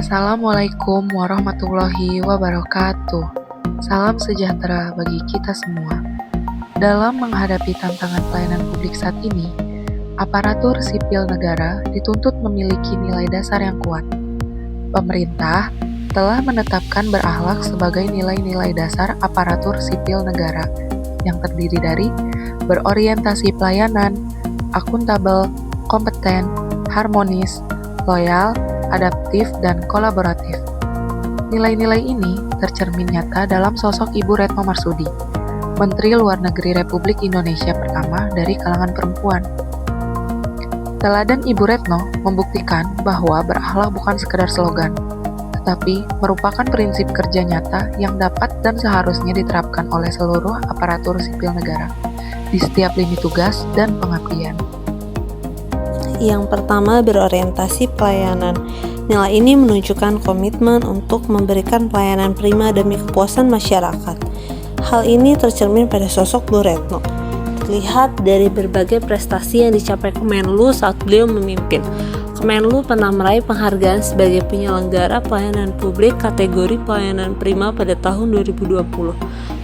Assalamualaikum warahmatullahi wabarakatuh. Salam sejahtera bagi kita semua. Dalam menghadapi tantangan pelayanan publik saat ini, aparatur sipil negara dituntut memiliki nilai dasar yang kuat. Pemerintah telah menetapkan berakhlak sebagai nilai-nilai dasar aparatur sipil negara yang terdiri dari berorientasi pelayanan, akuntabel, kompeten, harmonis, loyal, adaptif, dan kolaboratif. Nilai-nilai ini tercermin nyata dalam sosok Ibu Retno Marsudi, Menteri Luar Negeri Republik Indonesia pertama dari kalangan perempuan. Teladan Ibu Retno membuktikan bahwa berakhlak bukan sekedar slogan, tetapi merupakan prinsip kerja nyata yang dapat dan seharusnya diterapkan oleh seluruh aparatur sipil negara di setiap lini tugas dan pengabdian. Yang pertama, berorientasi pelayanan. Nilai ini menunjukkan komitmen untuk memberikan pelayanan prima demi kepuasan masyarakat. Hal ini tercermin pada sosok Bu Retno. Terlihat dari berbagai prestasi yang dicapai Kemenlu saat beliau memimpin. Kemenlu pernah meraih penghargaan sebagai penyelenggara pelayanan publik kategori pelayanan prima pada tahun 2020.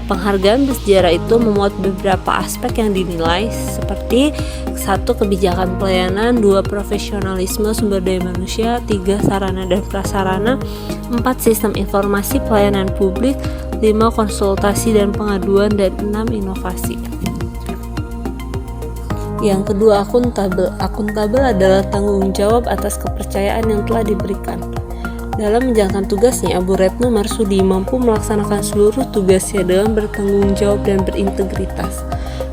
Penghargaan bersejarah itu memuat beberapa aspek yang dinilai seperti 1. Kebijakan pelayanan, 2. Profesionalisme sumber daya manusia, 3. Sarana dan prasarana, 4. Sistem informasi pelayanan publik, 5. Konsultasi dan pengaduan, dan 6. Inovasi. Yang kedua, akuntabel. Akuntabel adalah tanggung jawab atas kepercayaan yang telah diberikan. Dalam menjalankan tugasnya, Bu Retno Marsudi mampu melaksanakan seluruh tugasnya dengan bertanggung jawab dan berintegritas.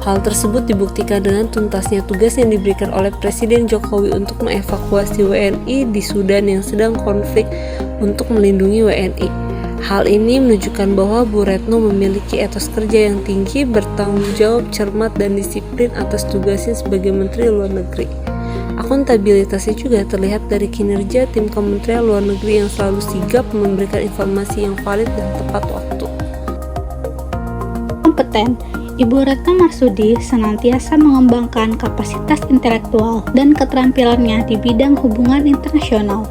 Hal tersebut dibuktikan dengan tuntasnya tugas yang diberikan oleh Presiden Jokowi untuk mengevakuasi WNI di Sudan yang sedang konflik untuk melindungi WNI. Hal ini menunjukkan bahwa Bu Retno memiliki etos kerja yang tinggi, bertanggung jawab, cermat, dan disiplin atas tugasnya sebagai Menteri Luar Negeri. Akuntabilitasnya juga terlihat dari kinerja tim Kementerian Luar Negeri yang selalu sigap memberikan informasi yang valid dan tepat waktu. Kompeten. Ibu Retno Marsudi senantiasa mengembangkan kapasitas intelektual dan keterampilannya di bidang hubungan internasional.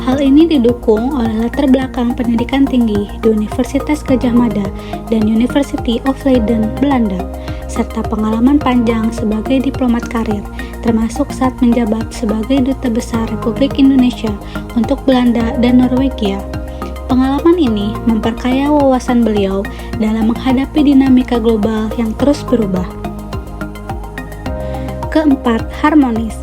Hal ini didukung oleh latar belakang pendidikan tinggi di Universitas Gadjah Mada dan University of Leiden, Belanda, serta pengalaman panjang sebagai diplomat karir, termasuk saat menjabat sebagai Duta Besar Republik Indonesia untuk Belanda dan Norwegia. Pengalaman ini memperkaya wawasan beliau dalam menghadapi dinamika global yang terus berubah. Keempat, harmonis.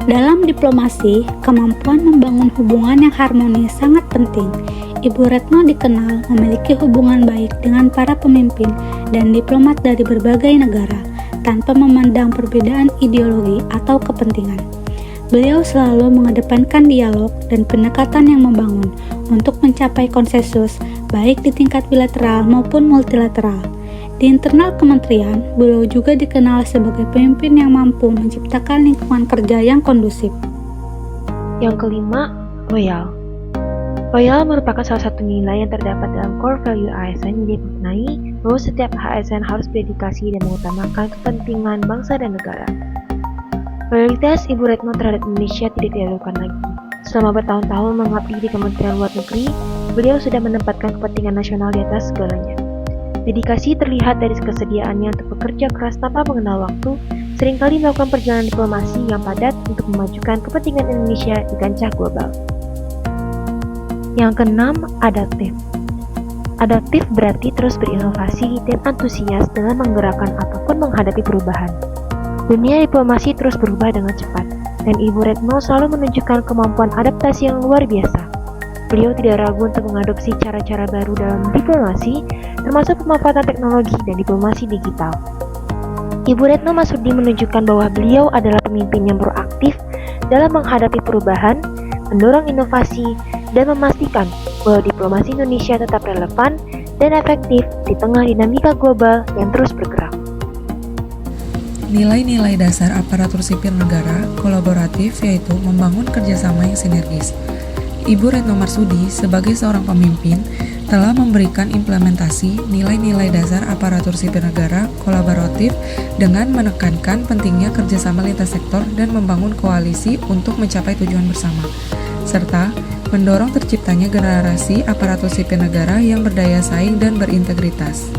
Dalam diplomasi, kemampuan membangun hubungan yang harmonis sangat penting. Ibu Retno dikenal memiliki hubungan baik dengan para pemimpin dan diplomat dari berbagai negara, tanpa memandang perbedaan ideologi atau kepentingan. Beliau selalu mengedepankan dialog dan pendekatan yang membangun untuk mencapai konsensus baik di tingkat bilateral maupun multilateral. Di internal kementerian, beliau juga dikenal sebagai pemimpin yang mampu menciptakan lingkungan kerja yang kondusif. Yang kelima, loyal. Loyal merupakan salah satu nilai yang terdapat dalam core value ASN yang dimaknai bahwa setiap ASN harus berdedikasi dan mengutamakan kepentingan bangsa dan negara. Loyalitas Ibu Retno terhadap Indonesia tidak diragukan lagi. Selama bertahun-tahun mengabdi di Kementerian Luar Negeri, beliau sudah menempatkan kepentingan nasional di atas segalanya. Dedikasi terlihat dari kesediaannya untuk bekerja keras tanpa mengenal waktu, seringkali melakukan perjalanan diplomasi yang padat untuk memajukan kepentingan Indonesia di kancah global. Yang keenam, adaptif. Adaptif berarti terus berinovasi dan antusias dengan menggerakkan ataupun menghadapi perubahan. Dunia diplomasi terus berubah dengan cepat, dan Ibu Retno selalu menunjukkan kemampuan adaptasi yang luar biasa. Beliau tidak ragu untuk mengadopsi cara-cara baru dalam diplomasi, termasuk pemanfaatan teknologi dan diplomasi digital. Ibu Retno Marsudi menunjukkan bahwa beliau adalah pemimpin yang proaktif dalam menghadapi perubahan, mendorong inovasi, dan memastikan bahwa diplomasi Indonesia tetap relevan dan efektif di tengah dinamika global yang terus bergerak. Nilai-nilai dasar aparatur sipil negara kolaboratif yaitu membangun kerjasama yang sinergis. Ibu Retno Marsudi sebagai seorang pemimpin telah memberikan implementasi nilai-nilai dasar aparatur sipil negara kolaboratif dengan menekankan pentingnya kerjasama lintas sektor dan membangun koalisi untuk mencapai tujuan bersama, serta mendorong terciptanya generasi aparatur sipil negara yang berdaya saing dan berintegritas.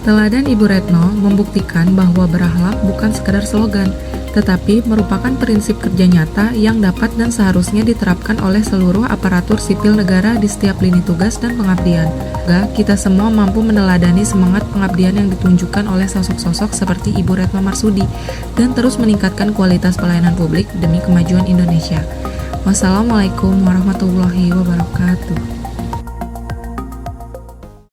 Teladan Ibu Retno membuktikan bahwa berakhlak bukan sekedar slogan, tetapi merupakan prinsip kerja nyata yang dapat dan seharusnya diterapkan oleh seluruh aparatur sipil negara di setiap lini tugas dan pengabdian. Semoga kita semua mampu meneladani semangat pengabdian yang ditunjukkan oleh sosok-sosok seperti Ibu Retno Marsudi dan terus meningkatkan kualitas pelayanan publik demi kemajuan Indonesia. Wassalamualaikum warahmatullahi wabarakatuh.